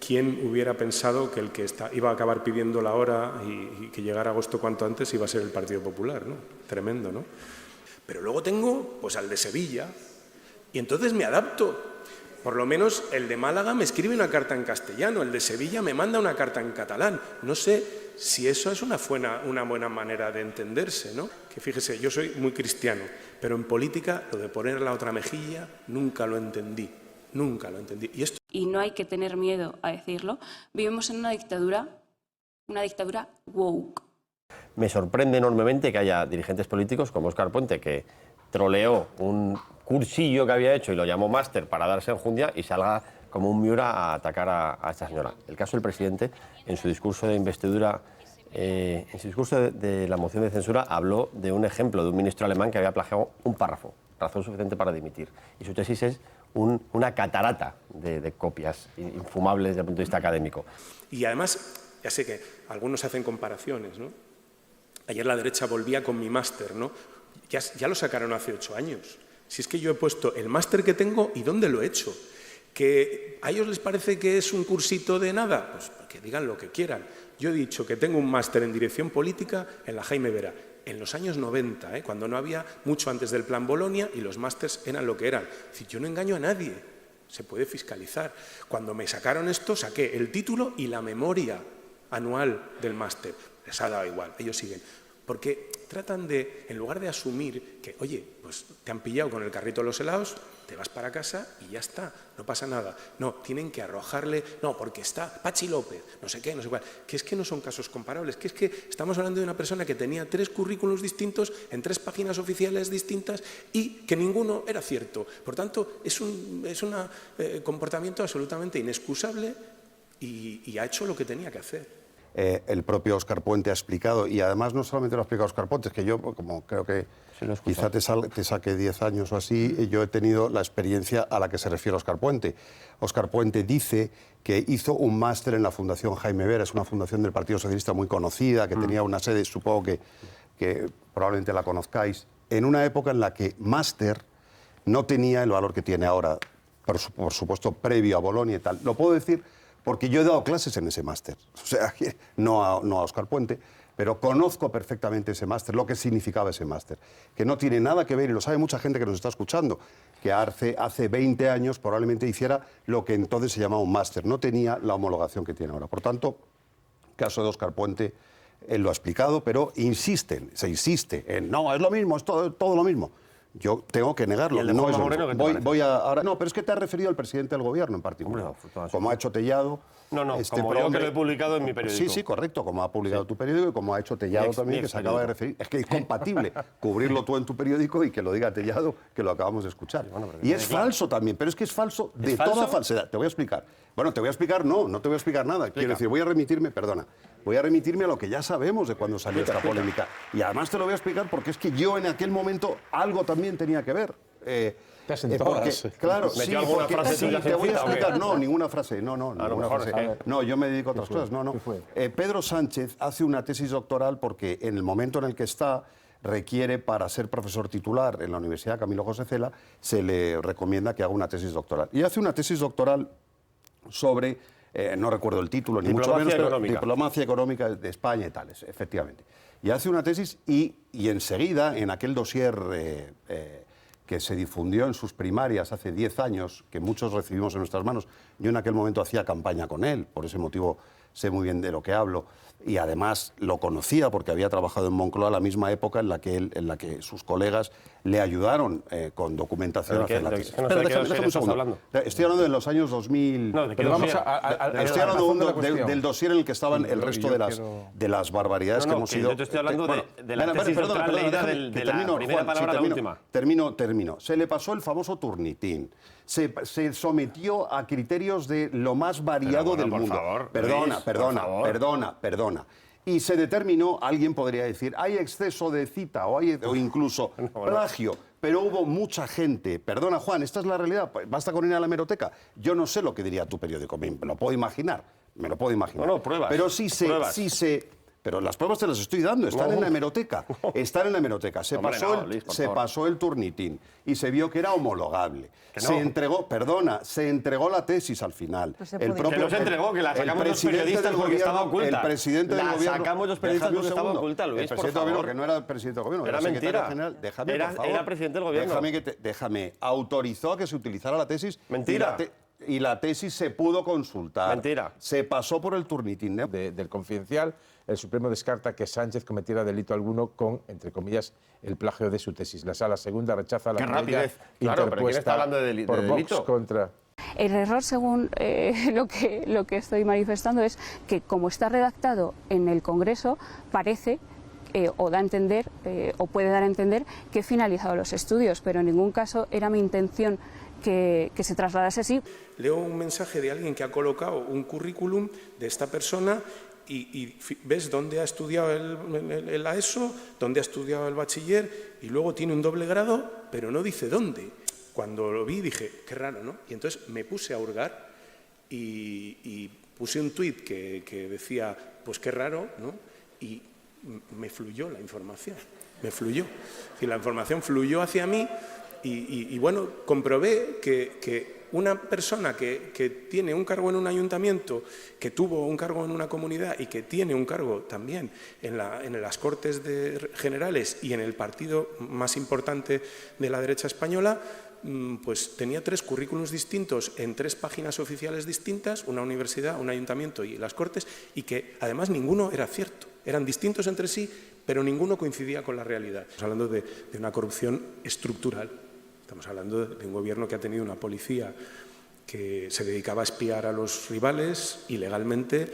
¿quién hubiera pensado que el que iba a acabar pidiendo la hora y que llegara agosto cuanto antes iba a ser el Partido Popular, ¿no? Tremendo, ¿no? Pero luego tengo pues al de Sevilla y entonces me adapto. Por lo menos el de Málaga me escribe una carta en castellano, el de Sevilla me manda una carta en catalán. No sé si eso es una buena manera de entenderse, ¿no? Que fíjese, yo soy muy cristiano, pero en política lo de poner la otra mejilla nunca lo entendí, nunca lo entendí. Y no hay que tener miedo a decirlo, vivimos en una dictadura woke. Me sorprende enormemente que haya dirigentes políticos como Óscar Puente, que troleó un cursillo que había hecho y lo llamó máster para darse enjundia y salga como un Miura a atacar a esta señora. El caso del presidente, en su discurso de investidura, en su discurso de la moción de censura, habló de un ejemplo de un ministro alemán que había plagiado un párrafo, razón suficiente para dimitir. Y su tesis es una catarata de copias infumables desde el punto de vista académico. Y además, ya sé que algunos hacen comparaciones, ¿no? Ayer la derecha volvía con mi máster, ¿no? Ya lo sacaron hace 8 años. Si es que yo he puesto el máster que tengo y dónde lo he hecho. ¿Que a ellos les parece que es un cursito de nada? Pues que digan lo que quieran. Yo he dicho que tengo un máster en dirección política en la Jaime Vera, en los años 90, cuando no había mucho antes del Plan Bolonia y los másters eran lo que eran. Es decir, yo no engaño a nadie, se puede fiscalizar. Cuando me sacaron esto, saqué el título y la memoria anual del máster. Les ha dado igual, ellos siguen. Porque tratan de, en lugar de asumir que, oye, pues te han pillado con el carrito de los helados, te vas para casa y ya está, no pasa nada. No, tienen que arrojarle, no, porque está Pachi López, no sé qué, no sé cuál. Que es que no son casos comparables, que es que estamos hablando de una persona que tenía 3 currículos distintos en 3 páginas oficiales distintas y que ninguno era cierto. Por tanto, es un comportamiento absolutamente inexcusable y ha hecho lo que tenía que hacer. El propio Óscar Puente ha explicado, y además no solamente lo ha explicado Óscar Puente, es que yo, como creo que quizá te saque 10 años o así, yo he tenido la experiencia a la que se refiere Óscar Puente. Óscar Puente dice que hizo un máster en la Fundación Jaime Vera, es una fundación del Partido Socialista muy conocida, que tenía una sede, supongo que probablemente la conozcáis, en una época en la que máster no tenía el valor que tiene ahora, por supuesto previo a Bolonia y tal. Lo puedo decir porque yo he dado clases en ese máster, o sea, no a Óscar Puente, pero conozco perfectamente ese máster, lo que significaba ese máster, que no tiene nada que ver, y lo sabe mucha gente que nos está escuchando, que hace 20 años probablemente hiciera lo que entonces se llamaba un máster, no tenía la homologación que tiene ahora. Por tanto, caso de Óscar Puente, él lo ha explicado, pero se insiste en, no, es lo mismo, es todo lo mismo. Yo tengo que negarlo. No es Moreno, no, pero es que te has referido al presidente del gobierno en particular. Hombre, como ha hecho Tellado. Como yo que lo he publicado en mi periódico. Sí, correcto, como ha publicado tu periódico y como ha hecho Tellado también, que se acaba de referir. Es que es compatible cubrirlo tú en tu periódico y que lo diga Tellado, que lo acabamos de escuchar. Y es falso también, pero es que es falso de toda falsedad. Te voy a explicar. Bueno, te voy a explicar, no te voy a explicar nada. Quiero decir, voy a remitirme a lo que ya sabemos de cuando salió esta polémica. Y además te lo voy a explicar porque es que yo en aquel momento algo también tenía que ver. Claro, sí, te voy a explicar. No, ninguna frase. Ninguna frase. No, yo me dedico a otras cosas. No. Pedro Sánchez hace una tesis doctoral porque en el momento en el que está requiere, para ser profesor titular en la Universidad Camilo José Cela, se le recomienda que haga una tesis doctoral. Y hace una tesis doctoral sobre, no recuerdo el título, ni mucho menos, pero Diplomacia Económica de España y tales, efectivamente. Y hace una tesis y enseguida, en aquel dossier que se difundió en sus primarias hace 10 años, que muchos recibimos en nuestras manos, yo en aquel momento hacía campaña con él, por ese motivo sé muy bien de lo que hablo, y además lo conocía porque había trabajado en Moncloa a la misma época en la que sus colegas le ayudaron con documentación a hacer la tesis. Déjame un segundo. Estoy hablando de los años 2000. Estoy hablando del dossier en el que estaban el resto de las barbaridades que hemos ido. Yo te estoy hablando de la tesis doctoral leída de la primera palabra a la última. Termino. Se le pasó el famoso Turnitín. Se sometió a criterios de lo más variado del mundo. Perdona. Y se determinó, alguien podría decir, hay exceso de cita o incluso plagio, pero hubo mucha gente. Perdona, Juan, esta es la realidad, basta con ir a la hemeroteca. Yo no sé lo que diría tu periódico, me lo puedo imaginar. No, pruebas. Pero sí sé Pero las pruebas te las estoy dando, están en la hemeroteca. Están en la hemeroteca. Se pasó el Turnitin y se vio que era homologable. Se entregó, se entregó la tesis al final. Que no se entregó, que la sacamos los periodistas porque estaba oculta. El presidente del gobierno... La sacamos los periodistas porque estaba oculta, Luis, por favor. Que no era presidente del gobierno, era mentira. General. Déjame, por favor. Era presidente del gobierno. Déjame. Autorizó a que se utilizara la tesis. Mentira. Y la tesis se pudo consultar. Mentira. Se pasó por el Turnitin. Del Confidencial, el Supremo descarta que Sánchez cometiera delito alguno con, entre comillas, el plagio de su tesis. La Sala Segunda rechaza la querella interpuesta por Vox contra... El error, según lo que estoy manifestando, es que como está redactado en el Congreso, parece o da a entender o puede dar a entender que he finalizado los estudios, pero en ningún caso era mi intención que se trasladase así. Leo un mensaje de alguien que ha colocado un currículum de esta persona y ves dónde ha estudiado la ESO, dónde ha estudiado el bachiller y luego tiene un doble grado, pero no dice dónde. Cuando lo vi dije, qué raro, ¿no? Y entonces me puse a hurgar y puse un tuit que decía, pues qué raro, ¿no? Y me fluyó la información, me fluyó. Es decir, la información fluyó hacia mí y bueno, comprobé que una persona que tiene un cargo en un ayuntamiento, que tuvo un cargo en una comunidad y que tiene un cargo también en las Cortes Generales y en el partido más importante de la derecha española, pues tenía 3 currículums distintos en 3 páginas oficiales distintas, una universidad, un ayuntamiento y las Cortes, y que además ninguno era cierto. Eran distintos entre sí, pero ninguno coincidía con la realidad. Estamos hablando de una corrupción estructural. Estamos hablando de un gobierno que ha tenido una policía que se dedicaba a espiar a los rivales ilegalmente,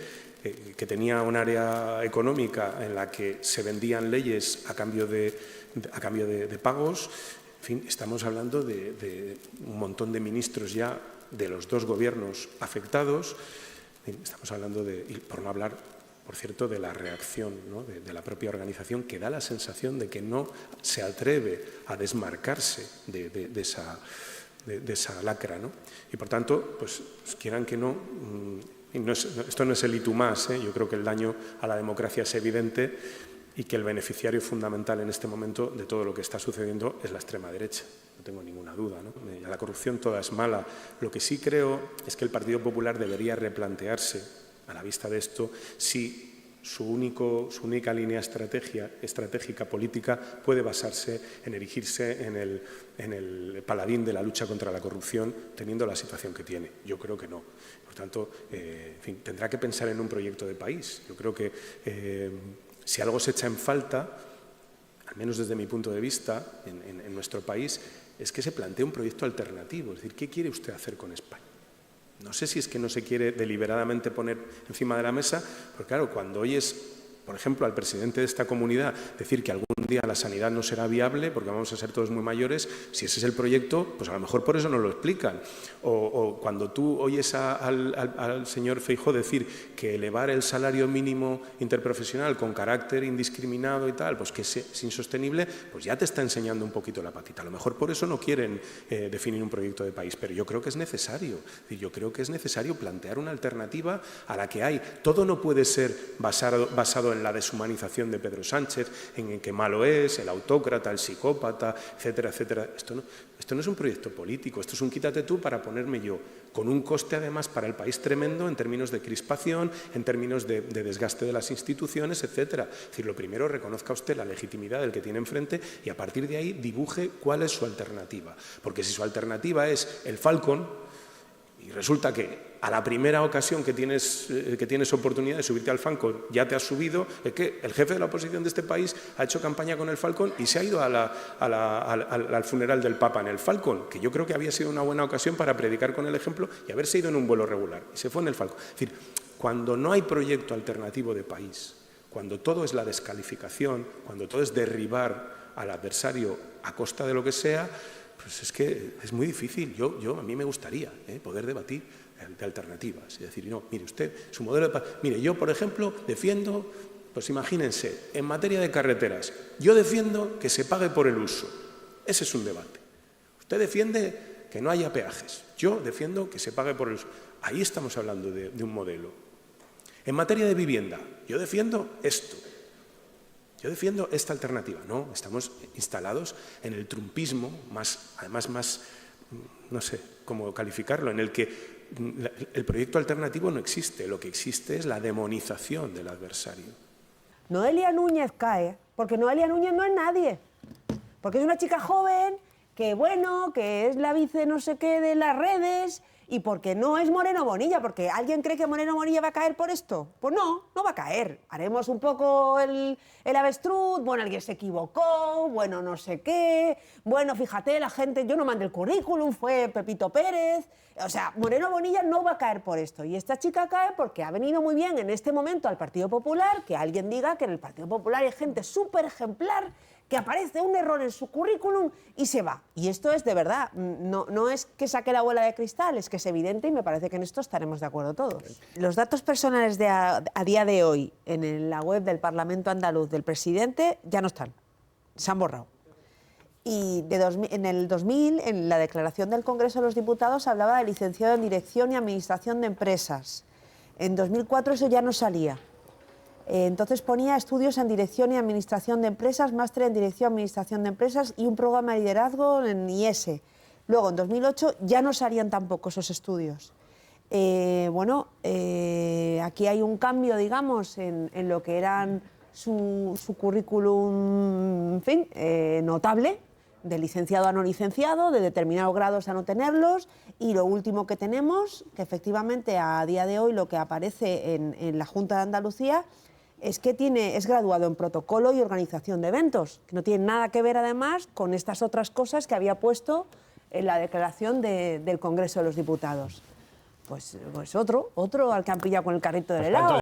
que tenía un área económica en la que se vendían leyes a cambio de pagos. En fin, estamos hablando de un montón de ministros ya de los 2 gobiernos afectados. En fin, estamos hablando y por no hablar, por cierto, de la reacción, ¿no? de la propia organización, que da la sensación de que no se atreve a desmarcarse de esa lacra, ¿no? Y por tanto, pues quieran que no, esto no es el y tú más, yo creo que el daño a la democracia es evidente y que el beneficiario fundamental en este momento de todo lo que está sucediendo es la extrema derecha. No tengo ninguna duda, ¿no? La corrupción toda es mala. Lo que sí creo es que el Partido Popular debería replantearse, a la vista de esto, si su única línea estratégica política puede basarse en erigirse en el paladín de la lucha contra la corrupción, teniendo la situación que tiene. Yo creo que no. Por tanto, en fin, tendrá que pensar en un proyecto de país. Yo creo que si algo se echa en falta, al menos desde mi punto de vista, en nuestro país, es que se plantee un proyecto alternativo. Es decir, ¿qué quiere usted hacer con España? No sé si es que no se quiere deliberadamente poner encima de la mesa, porque claro, cuando oyes, por ejemplo, al presidente de esta comunidad decir que algún día la sanidad no será viable porque vamos a ser todos muy mayores, si ese es el proyecto, pues a lo mejor por eso no lo explican. O cuando tú oyes al señor Feijóo decir que elevar el salario mínimo interprofesional con carácter indiscriminado y tal, pues que es insostenible, pues ya te está enseñando un poquito la patita. A lo mejor por eso no quieren definir un proyecto de país, pero yo creo que es necesario. Yo creo que es necesario plantear una alternativa a la que hay. Todo no puede ser basado en la deshumanización de Pedro Sánchez, en que malo es, el autócrata, el psicópata, etcétera, etcétera. Esto no es un proyecto político, esto es un quítate tú para ponerme yo, con un coste además para el país tremendo en términos de crispación, en términos de desgaste de las instituciones, etcétera. Es decir, lo primero, reconozca usted la legitimidad del que tiene enfrente y a partir de ahí dibuje cuál es su alternativa. Porque si su alternativa es el Falcon, y resulta que a la primera ocasión que tienes oportunidad de subirte al Falcon ya te has subido, es que el jefe de la oposición de este país ha hecho campaña con el Falcon y se ha ido al funeral del Papa en el Falcon, que yo creo que había sido una buena ocasión para predicar con el ejemplo y haberse ido en un vuelo regular. Y se fue en el Falcon. Es decir, cuando no hay proyecto alternativo de país, cuando todo es la descalificación, cuando todo es derribar al adversario a costa de lo que sea, pues es que es muy difícil. A mí me gustaría poder debatir de alternativas. Es decir, no, mire usted, su modelo de paz. Mire, yo, por ejemplo, defiendo, pues imagínense, en materia de carreteras, yo defiendo que se pague por el uso. Ese es un debate. Usted defiende que no haya peajes. Yo defiendo que se pague por el uso. Ahí estamos hablando de un modelo. En materia de vivienda, yo defiendo esto. Yo defiendo esta alternativa. No, estamos instalados en el trumpismo, además más, no sé cómo calificarlo, en el que el proyecto alternativo no existe. Lo que existe es la demonización del adversario. Noelia Núñez cae porque Noelia Núñez no es nadie. Porque es una chica joven que, bueno, que es la vice no sé qué de las redes, y porque no es Moreno Bonilla, porque ¿alguien cree que Moreno Bonilla va a caer por esto? Pues no, no va a caer. Haremos un poco el avestruz, bueno, alguien se equivocó, bueno, no sé qué, bueno, fíjate, la gente, yo no mandé el currículum, fue Pepito Pérez. O sea, Moreno Bonilla no va a caer por esto. Y esta chica cae porque ha venido muy bien en este momento al Partido Popular, que alguien diga que en el Partido Popular hay gente súper ejemplar, que aparece un error en su currículum y se va. Y esto es de verdad, no es que saque la bola de cristal, es que es evidente y me parece que en esto estaremos de acuerdo todos. Los datos personales a día de hoy en la web del Parlamento andaluz del presidente ya no están, se han borrado. Y en el 2000, en la declaración del Congreso de los Diputados, hablaba de licenciado en Dirección y Administración de Empresas. En 2004 eso ya no salía. Entonces ponía estudios en Dirección y Administración de Empresas, máster en Dirección y Administración de Empresas y un programa de liderazgo en IES. Luego, en 2008, ya no salían tampoco esos estudios. Aquí hay un cambio, digamos, en lo que eran su currículum, en fin, notable, de licenciado a no licenciado, de determinados grados a no tenerlos, y lo último que tenemos, que efectivamente a día de hoy lo que aparece en la Junta de Andalucía es que es graduado en protocolo y organización de eventos, que no tiene nada que ver además con estas otras cosas que había puesto en la declaración del Congreso de los Diputados. Pues otro al que han pillado con el carrito del helado.